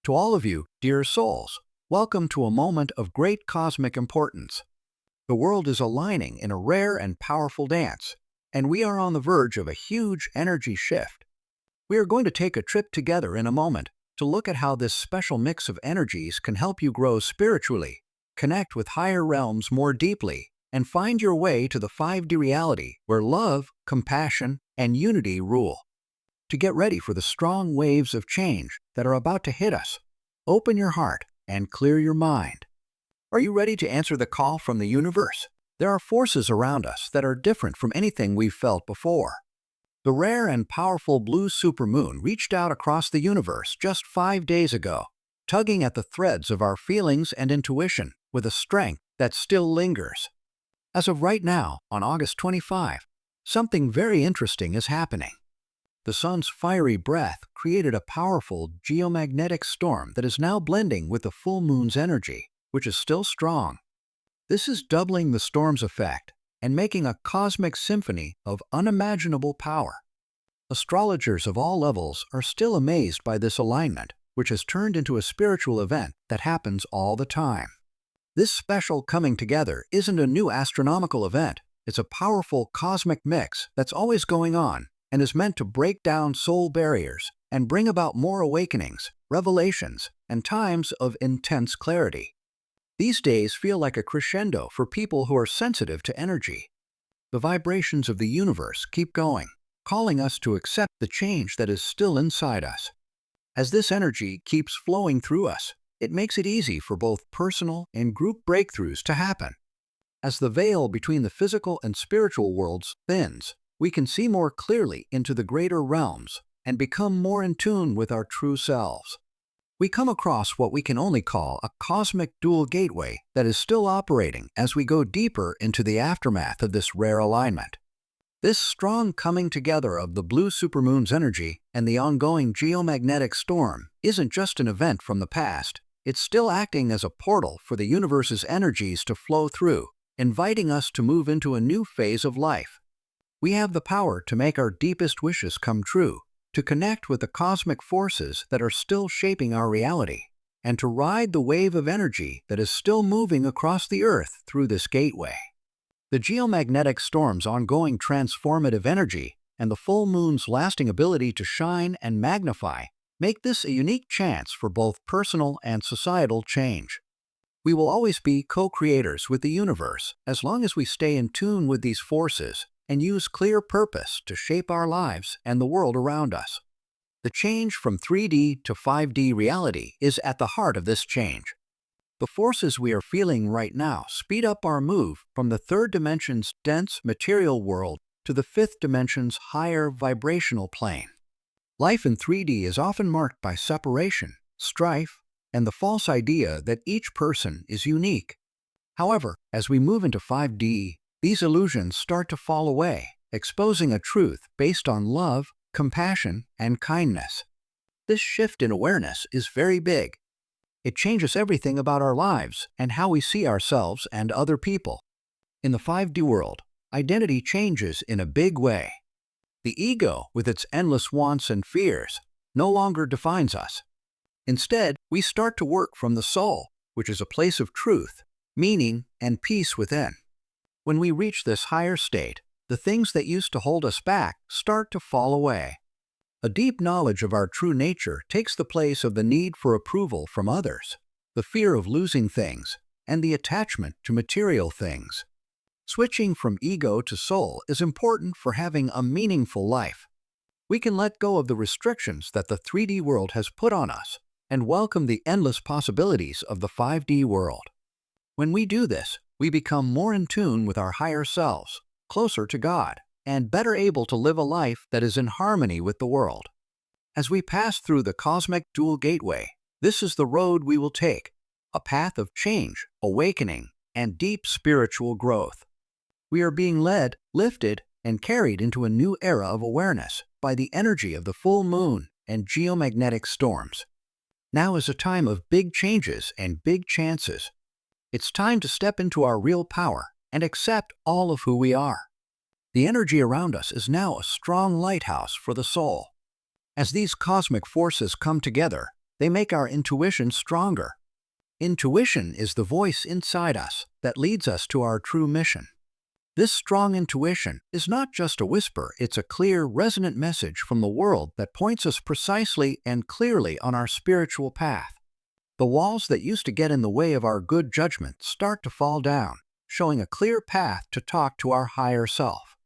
To all of you, dear souls, welcome to a moment of great cosmic importance. The world is aligning in a rare and powerful dance, and we are on the verge of a huge energy shift. We are going to take a trip together in a moment to look at how this special mix of energies can help you grow spiritually, connect with higher realms more deeply, and find your way to the 5D reality where love, compassion, and unity rule. To get ready for the strong waves of change that are about to hit us, open your heart and clear your mind. Are you ready to answer the call from the universe? There are forces around us that are different from anything we've felt before. The rare and powerful blue supermoon reached out across the universe just 5 days ago, tugging at the threads of our feelings and intuition with a strength that still lingers. As of right now, on August 25, something very interesting is happening. The sun's fiery breath created a powerful geomagnetic storm that is now blending with the full moon's energy, which is still strong. This is doubling the storm's effect and making a cosmic symphony of unimaginable power. Astrologers of all levels are still amazed by this alignment, which has turned into a spiritual event that happens all the time. This special coming together isn't a new astronomical event. It's a powerful cosmic mix that's always going on and is meant to break down soul barriers and bring about more awakenings, revelations, and times of intense clarity. These days feel like a crescendo for people who are sensitive to energy. The vibrations of the universe keep going, calling us to accept the change that is still inside us. As this energy keeps flowing through us, it makes it easy for both personal and group breakthroughs to happen. As the veil between the physical and spiritual worlds thins, we can see more clearly into the greater realms and become more in tune with our true selves. We come across what we can only call a cosmic dual gateway that is still operating as we go deeper into the aftermath of this rare alignment. This strong coming together of the blue supermoon's energy and the ongoing geomagnetic storm isn't just an event from the past, it's still acting as a portal for the universe's energies to flow through, inviting us to move into a new phase of life. We have the power to make our deepest wishes come true, to connect with the cosmic forces that are still shaping our reality, and to ride the wave of energy that is still moving across the Earth through this gateway. The geomagnetic storm's ongoing transformative energy and the full moon's lasting ability to shine and magnify make this a unique chance for both personal and societal change. We will always be co-creators with the universe as long as we stay in tune with these forces and use clear purpose to shape our lives and the world around us. The change from 3D to 5D reality is at the heart of this change. The forces we are feeling right now speed up our move from the third dimension's dense material world to the fifth dimension's higher vibrational plane. Life in 3D is often marked by separation, strife, and the false idea that each person is unique. However, as we move into 5D, these illusions start to fall away, exposing a truth based on love, compassion, and kindness. This shift in awareness is very big. It changes everything about our lives and how we see ourselves and other people. In the 5D world, identity changes in a big way. The ego, with its endless wants and fears, no longer defines us. Instead, we start to work from the soul, which is a place of truth, meaning, and peace within. When we reach this higher state, the things that used to hold us back start to fall away. A deep knowledge of our true nature takes the place of the need for approval from others, the fear of losing things, and the attachment to material things. Switching from ego to soul is important for having a meaningful life. We can let go of the restrictions that the 3D world has put on us and welcome the endless possibilities of the 5D world. When we do this, we become more in tune with our higher selves, closer to God, and better able to live a life that is in harmony with the world. As we pass through the cosmic dual gateway, this is the road we will take, a path of change, awakening, and deep spiritual growth. We are being led, lifted, and carried into a new era of awareness by the energy of the full moon and geomagnetic storms. Now is a time of big changes and big chances. It's time to step into our real power and accept all of who we are. The energy around us is now a strong lighthouse for the soul. As these cosmic forces come together, They make our intuition stronger. Intuition is the voice inside us that leads us to our true mission. This strong intuition is not just a whisper, it's a clear, resonant message from the world that points us precisely and clearly on our spiritual path. The walls that used to get in the way of our good judgment start to fall down, showing a clear path to talk to our higher self.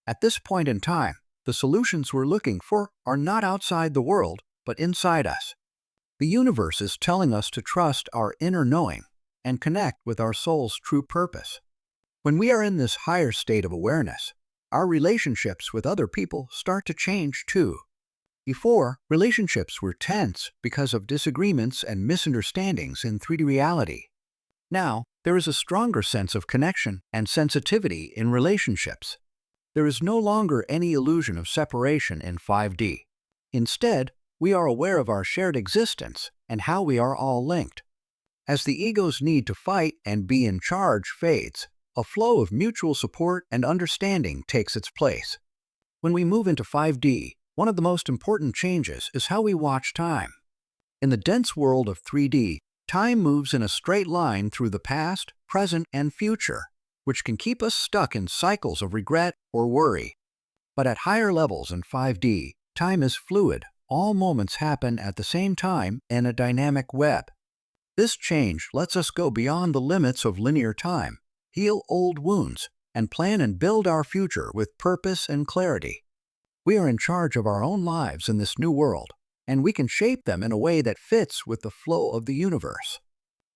At this point in time, the solutions we're looking for are not outside the world, but inside us. The universe is telling us to trust our inner knowing and connect with our soul's true purpose. When we are in this higher state of awareness, our relationships with other people start to change too. Before, relationships were tense because of disagreements and misunderstandings in 3D reality. Now, there is a stronger sense of connection and sensitivity in relationships. There is no longer any illusion of separation in 5D. Instead, we are aware of our shared existence and how we are all linked. As the ego's need to fight and be in charge fades, a flow of mutual support and understanding takes its place. When we move into 5D, one of the most important changes is how we watch time. In the dense world of 3D, time moves in a straight line through the past, present, and future, which can keep us stuck in cycles of regret or worry. But at higher levels in 5D, time is fluid. All moments happen at the same time in a dynamic web. This change lets us go beyond the limits of linear time, heal old wounds, and plan and build our future with purpose and clarity. We are in charge of our own lives in this new world, and we can shape them in a way that fits with the flow of the universe.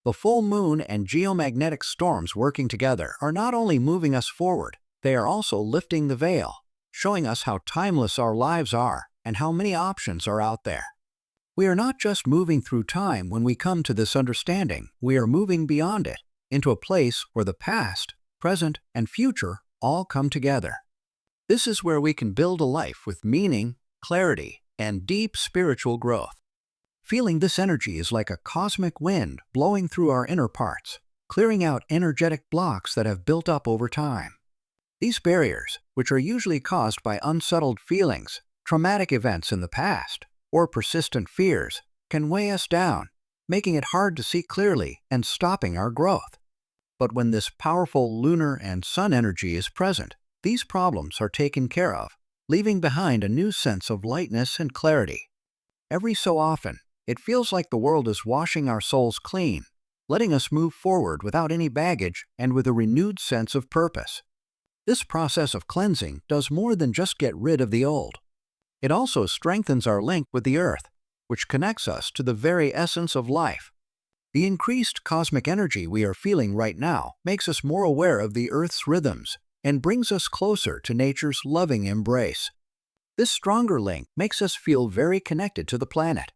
The full moon and geomagnetic storms working together are not only moving us forward, they are also lifting the veil, showing us how timeless our lives are and how many options are out there. We are not just moving through time when we come to this understanding, we are moving beyond it, into a place where the past, present, and future all come together. This is where we can build a life with meaning, clarity, and deep spiritual growth. Feeling this energy is like a cosmic wind blowing through our inner parts, clearing out energetic blocks that have built up over time. These barriers, which are usually caused by unsettled feelings, traumatic events in the past, or persistent fears, can weigh us down, making it hard to see clearly and stopping our growth. But when this powerful lunar and sun energy is present, these problems are taken care of, leaving behind a new sense of lightness and clarity. Every so often, it feels like the world is washing our souls clean, letting us move forward without any baggage and with a renewed sense of purpose. This process of cleansing does more than just get rid of the old. It also strengthens our link with the Earth, which connects us to the very essence of life. The increased cosmic energy we are feeling right now makes us more aware of the Earth's rhythms and brings us closer to nature's loving embrace. This stronger link makes us feel very connected to the planet.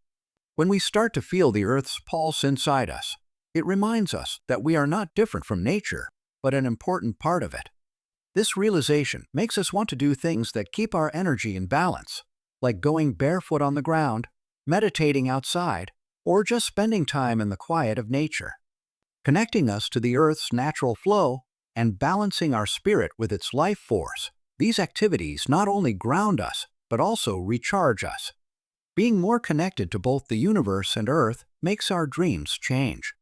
When we start to feel the Earth's pulse inside us, it reminds us that we are not different from nature, but an important part of it. This realization makes us want to do things that keep our energy in balance, like going barefoot on the ground, meditating outside, or just spending time in the quiet of nature. Connecting us to the Earth's natural flow and balancing our spirit with its life force, these activities not only ground us, but also recharge us. Being more connected to both the universe and Earth makes our dreams change.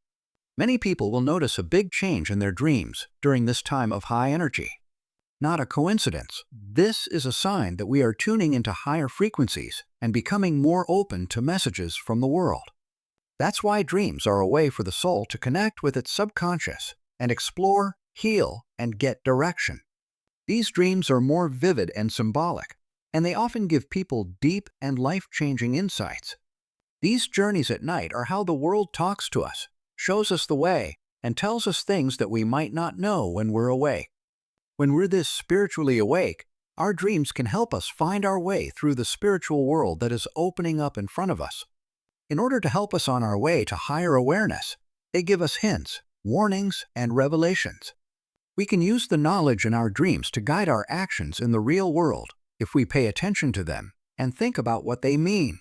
Many people will notice a big change in their dreams during this time of high energy. Not a coincidence. This is a sign that we are tuning into higher frequencies and becoming more open to messages from the world. That's why dreams are a way for the soul to connect with its subconscious and explore, heal, and get direction. These dreams are more vivid and symbolic, and they often give people deep and life-changing insights. These journeys at night are how the world talks to us, shows us the way, and tells us things that we might not know when we're awake. When we're this spiritually awake, our dreams can help us find our way through the spiritual world that is opening up in front of us. In order to help us on our way to higher awareness, they give us hints, warnings, and revelations. We can use the knowledge in our dreams to guide our actions in the real world if we pay attention to them and think about what they mean.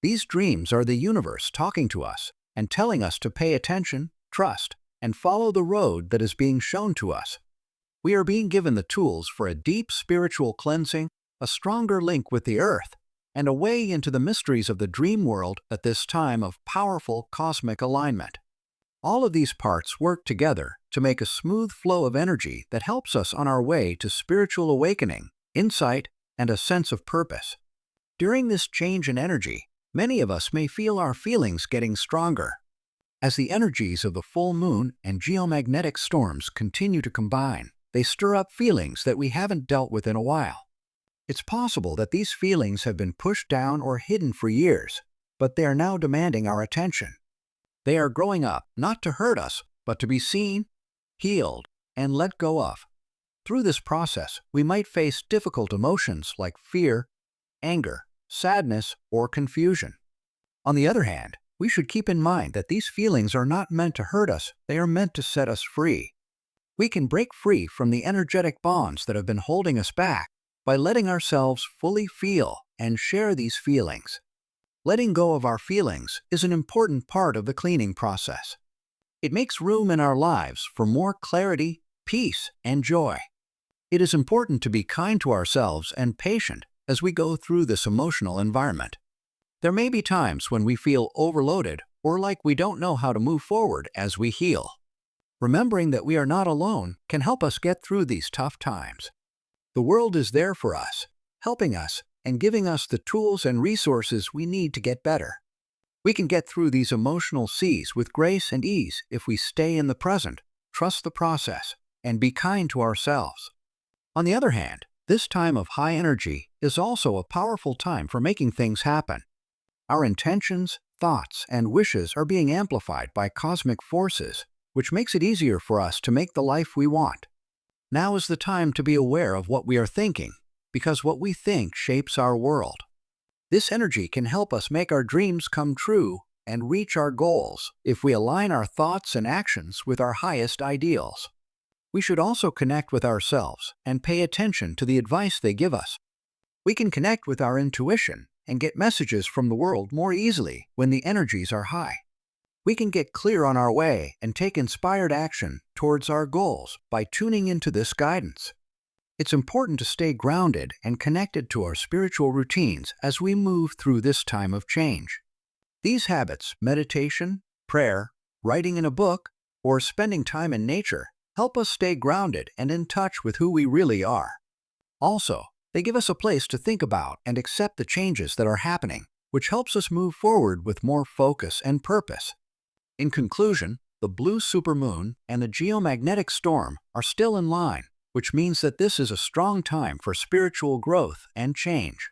These dreams are the universe talking to us and telling us to pay attention, trust, and follow the road that is being shown to us. We are being given the tools for a deep spiritual cleansing, a stronger link with the Earth, and a way into the mysteries of the dream world at this time of powerful cosmic alignment. All of these parts work together to make a smooth flow of energy that helps us on our way to spiritual awakening, insight, and a sense of purpose. During this change in energy, many of us may feel our feelings getting stronger. As the energies of the full moon and geomagnetic storms continue to combine, they stir up feelings that we haven't dealt with in a while. It's possible that these feelings have been pushed down or hidden for years, but they are now demanding our attention. They are growing up not to hurt us, but to be seen, healed, and let go of. Through this process, we might face difficult emotions like fear, anger, sadness, or confusion. On the other hand, we should keep in mind that these feelings are not meant to hurt us, they are meant to set us free. We can break free from the energetic bonds that have been holding us back by letting ourselves fully feel and share these feelings. Letting go of our feelings is an important part of the cleaning process. It makes room in our lives for more clarity, peace, and joy. It is important to be kind to ourselves and patient as we go through this emotional environment. There may be times when we feel overloaded or like we don't know how to move forward as we heal. Remembering that we are not alone can help us get through these tough times. The world is there for us, helping us and giving us the tools and resources we need to get better. We can get through these emotional seas with grace and ease if we stay in the present, trust the process, and be kind to ourselves. On the other hand, this time of high energy is also a powerful time for making things happen. Our intentions, thoughts, and wishes are being amplified by cosmic forces, which makes it easier for us to make the life we want. Now is the time to be aware of what we are thinking, because what we think shapes our world. This energy can help us make our dreams come true and reach our goals if we align our thoughts and actions with our highest ideals. We should also connect with ourselves and pay attention to the advice they give us. We can connect with our intuition and get messages from the world more easily when the energies are high. We can get clear on our way and take inspired action towards our goals by tuning into this guidance. It's important to stay grounded and connected to our spiritual routines as we move through this time of change. These habits, meditation, prayer, writing in a book, or spending time in nature, help us stay grounded and in touch with who we really are. Also, they give us a place to think about and accept the changes that are happening, which helps us move forward with more focus and purpose. In conclusion, the blue supermoon and the geomagnetic storm are still in line, which means that this is a strong time for spiritual growth and change.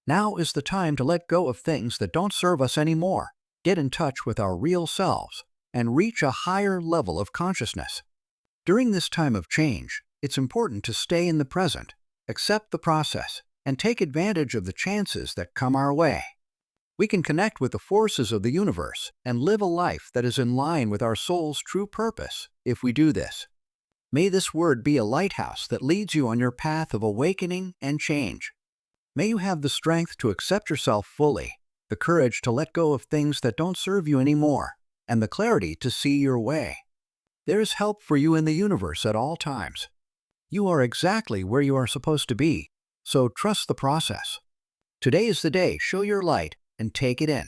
Now is the time to let go of things that don't serve us anymore, get in touch with our real selves, and reach a higher level of consciousness. During this time of change, it's important to stay in the present, accept the process, and take advantage of the chances that come our way. We can connect with the forces of the universe and live a life that is in line with our soul's true purpose if we do this. May this word be a lighthouse that leads you on your path of awakening and change. May you have the strength to accept yourself fully, the courage to let go of things that don't serve you anymore, and the clarity to see your way. There is help for you in the universe at all times. You are exactly where you are supposed to be, so trust the process. Today is the day, show your light and take it in.